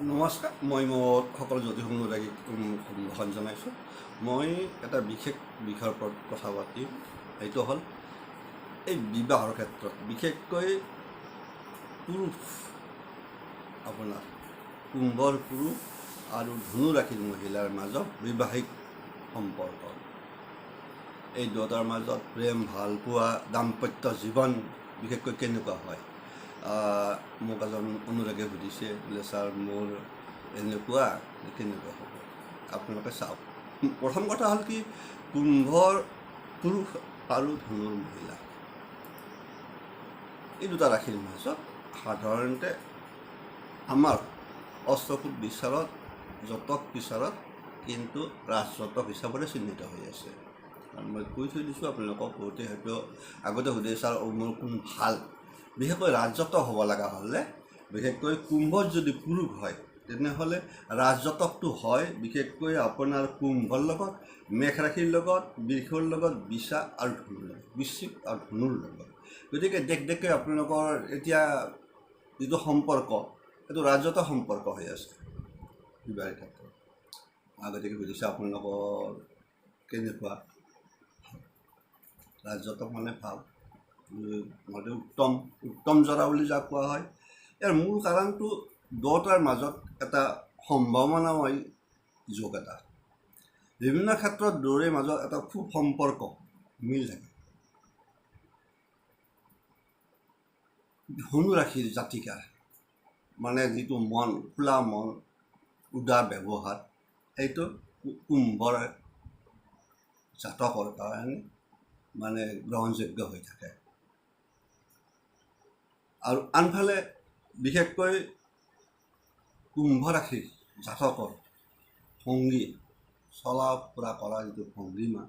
নমস্কাৰ, মই মোৰ সকলো জ্যোতিষ অনুৰাগীক সম্ভাষণ জনাইছোঁ। মই এটা বিশেষ বিষয়ৰ ওপৰত কথা পাতিম। সেইটো হ'ল এই বিবাহৰ ক্ষেত্ৰত, বিশেষকৈ পুৰুষ, আপোনাৰ কুম্ভৰ পুৰুষ আৰু ধনু ৰাশিৰ মহিলাৰ মাজত বৈবাহিক সম্পৰ্ক, এই দুয়োটাৰ মাজত প্ৰেম, ভালপোৱা, দাম্পত্য জীৱন বিশেষকৈ কেনেকুৱা হয়। মোক এজন অনুৰাগীয়ে সুধিছে, বোলে ছাৰ মোৰ এনেকুৱা কেনেকুৱা হ'ব। আপোনালোকে চাওক, প্ৰথম কথা হ'ল কি, কুম্ভৰ পুৰুষ আৰু ধনুৰ মহিলা, এই দুটা ৰাশিৰ মাজত সাধাৰণতে আমাৰ অষ্টকোট বিচাৰত, জতক বিচাৰত কিন্তু ৰাজজতক হিচাপতে চিহ্নিত হৈ আছে। মই কৈ থৈ দিছোঁ আপোনালোকক, বহুতে হয়তো আগতে সুধে, ছাৰ মোৰ কোন ভাল। বিশেষকৈ ৰাজজতক হ'ব লগা হ'লে, বিশেষকৈ কুম্ভত যদি পুৰুষ হয় তেনেহ'লে ৰাজজতকটো হয় বিশেষকৈ আপোনাৰ কুম্ভৰ লগত, মেষ ৰাশিৰ লগত, বৃষৰ লগত, বিশা আৰু ধনুৰ লগত, বৃশ্চিক আৰু ধনুৰ লগত। গতিকে দেখে আপোনালোকৰ এতিয়া যিটো সম্পৰ্ক, সেইটো ৰাজজতক সম্পৰ্ক হৈ আছে বিবাহৰ ক্ষেত্ৰত। গতিকে সুধিছে আপোনালোকৰ কেনেকুৱা। ৰাজজতক মানে ভাল, মানে উত্তম জৰা বুলি যাক কোৱা হয়। ইয়াৰ মূল কাৰণটো দুয়োটাৰ মাজত এটা সম্ভাৱনাময় যোগ এটা, বিভিন্ন ক্ষেত্ৰত দুয়োৰে মাজত এটা খুব সম্পৰ্ক মিল থাকে। ধনু ৰাশিৰ জাতিকাৰ মানে যিটো মন, খোলা মন, উদাৰ ব্যৱহাৰ, সেইটো কুম্ভৰ জাতকৰ কাৰণে মানে গ্ৰহণযোগ্য হৈ থাকে। আৰু আনফালে বিশেষকৈ কুম্ভ ৰাশিৰ জাতকৰ ভংগী, চলা ফুৰা কৰা যিটো ভংগীমা,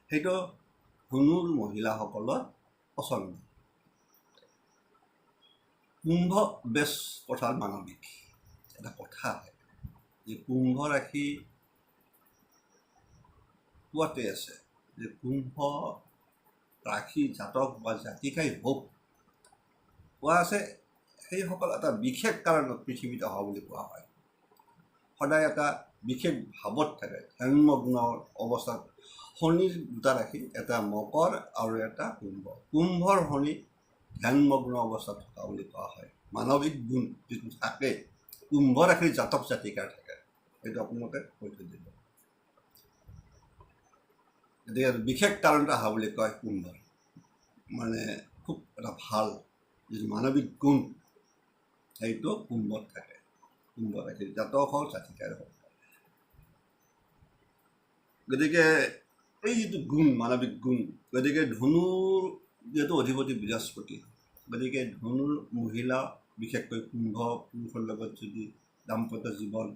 সেইটো ধনুৰ মহিলাসকলৰ পচন্দ। কুম্ভ বেছ কথাৰ মানৱিক এটা কথা আছে যে কুম্ভ ৰাশি কোৱাতে আছে যে কুম্ভ ৰাশি জাতক বা জাতিকাই হওক, কোৱা আছে সেইসকল এটা বিশেষ কাৰণত পৃথিৱীত অহা বুলি কোৱা হয়। সদায় এটা বিশেষ ভাৱত থাকে, ধ্যানমগ্ন অৱস্থাত। শনিৰ দুটা ৰাশি, এটা মকৰ আৰু এটা কুম্ভ। কুম্ভৰ শনি ধ্যানমগ্ন অৱস্থাত থকা বুলি কোৱা হয়। মানৱিক গুণ যিটো থাকে কুম্ভ ৰাশিৰ জাতক জাতিকাৰ থাকে, সেইটো আপোনালোকে কৈ থৈ দিব। গতিকে বিশেষ কাৰণত অহা বুলি কয় কুম্ভৰ, মানে খুব এটা ভাল যিটো মানৱিক গুণ, সেইটো কুম্ভত থাকে। কুম্ভ ৰাশিৰ জাতক হওক, জাতিকাৰ হওক। গতিকে এই যিটো গুণ, মানৱিক গুণ, গতিকে ধনুৰ যিহেতু অধিপতি বৃহস্পতি, গতিকে ধনুৰ মহিলা বিশেষকৈ কুম্ভ পুৰুষৰ লগত যদি দাম্পত্য জীৱন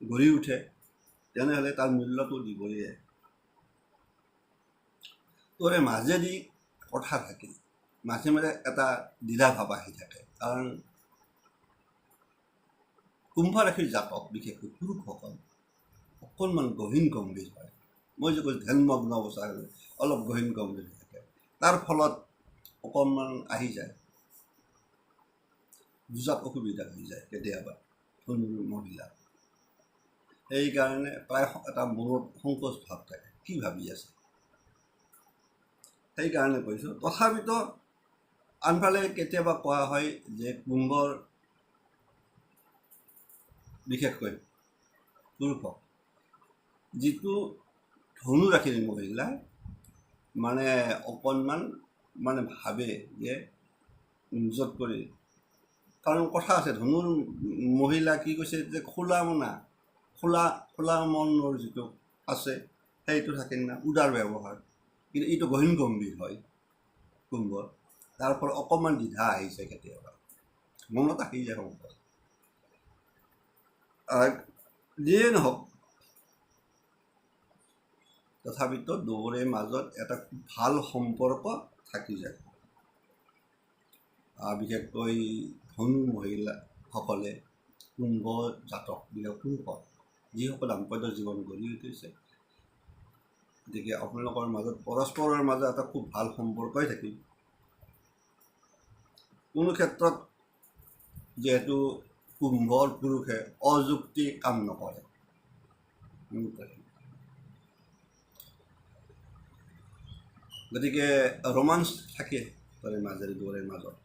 গঢ়ি উঠে তেনেহ'লে তাৰ মূল্যটো দিবই। তোৰে মাজেদি কথা থাকে, মাজে মাজে এটা দ্বিধা ভাৱ আহি থাকে। কাৰণ কুম্ভ ৰাশিৰ জাতক বিশেষকৈ পুৰুষসকল অকণমান গহীন গম্ভীৰ হয়। মই যে কৈছোঁ ধ্যানমগ্ন অৱস্থা, অলপ গহীন গম্ভীৰ হৈ থাকে। তাৰ ফলত অকণমান আহি যায়, বুজাত অসুবিধা হৈ যায় কেতিয়াবা ধনুৰ মহিলা। সেইকাৰণে প্ৰায় এটা মনত সংকোচ ভাৱ থাকে, কি ভাবি আছে। সেইকাৰণে কৈছোঁ। তথাপিতো আনফালে কেতিয়াবা কোৱা হয় যে কুম্ভৰ বিশেষকৈ পুৰুষক যিটো ধনু ৰাশিৰ মহিলা মানে অকণমান মানে ভাবে যে নিজত কৰি, কাৰণ কথা আছে ধনুৰ মহিলা কি কৈছে যে খোলা মনৰ যিটো আছে সেইটো থাকে না, উদাৰ ব্যৱহাৰ। কিন্তু এইটো গহীন গম্ভীৰ হয় কুম্ভৰ, তাৰ ফলত অকণমান দ্বিধা আহিছে, কেতিয়াবা মনত আহি যায় সংকট। যিয়ে নহওক, তথাপিতো দুয়োৰে মাজত এটা ভাল সম্পৰ্ক থাকি যায়। বিশেষকৈ ধনু মহিলাসকলে কুম্ভ জাতক পুৰুষক যিসকল দাম্পত্য জীৱন গঢ়ি উঠিছে, গতিকে আপোনালোকৰ মাজত পৰস্পৰৰ মাজত এটা খুব ভাল সম্পৰ্কই থাকিল। কোনো ক্ষেত্ৰত যিহেতু কুম্ভৰ পুৰুষে অযুক্তি কাম নকৰে। গতিকে ৰোমাঞ্চ থাকে তাৰে মাজেৰে দুয়োৰে মাজত,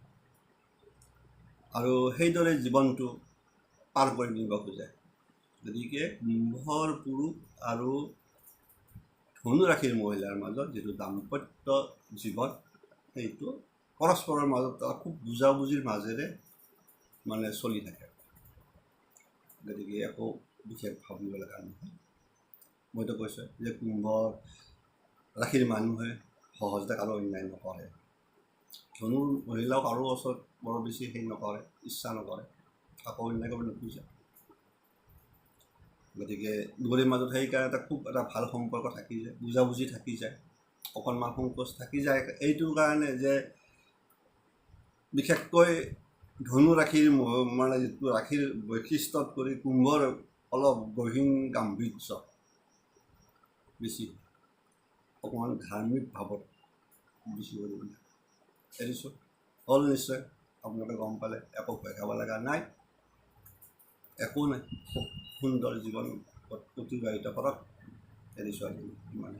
আৰু সেইদৰে জীৱনটো পাৰ কৰি নিব খোজে। গতিকে কুম্ভৰ পুৰুষ আৰু ধনু ৰাশিৰ মহিলাৰ মাজত যিটো দাম্পত্য জীৱন, সেইটো পৰস্পৰৰ মাজত খুব বুজাবুজিৰ মাজেৰে মানে চলি থাকে। গতিকে একো বিশেষ ভাবিব লগা নহয়। মইতো কৈছোঁ যে কুম্ভৰ ৰাশিৰ মানুহে সহজতে কাৰো অন্যায় নকৰে, ধনুৰ মহিলাও কাৰো ওচৰত বৰ বেছি সেই নকৰে, ইচ্ছা নকৰে, কাকো অন্যায় কৰিব নোখোজে। গতিকে দুয়োৰে মাজত সেইকাৰণে খুব এটা ভাল সম্পৰ্ক থাকি যায়, বুজাবুজি থাকি যায়, অকণমান সংকোচ থাকি যায়। এইটোৰ কাৰণে যে বিশেষকৈ ধনু ৰাশিৰ মানে যিটো ৰাশিৰ বৈশিষ্ট্যত কৰি কুম্ভৰ অলপ গহীন গাম্ভীৰ্য বেছি, অকণমান ধাৰ্মিক ভাৱত বেছি কৰিব এৰিছোঁ। হ'ল নিশ্চয়, আপোনালোকে গম পালে, একো ভয় খাব লগা নাই, একো নাই, খুব সুন্দৰ জীৱন অতিবাহিত কৰক, এৰিছোঁ আজি ইমানে।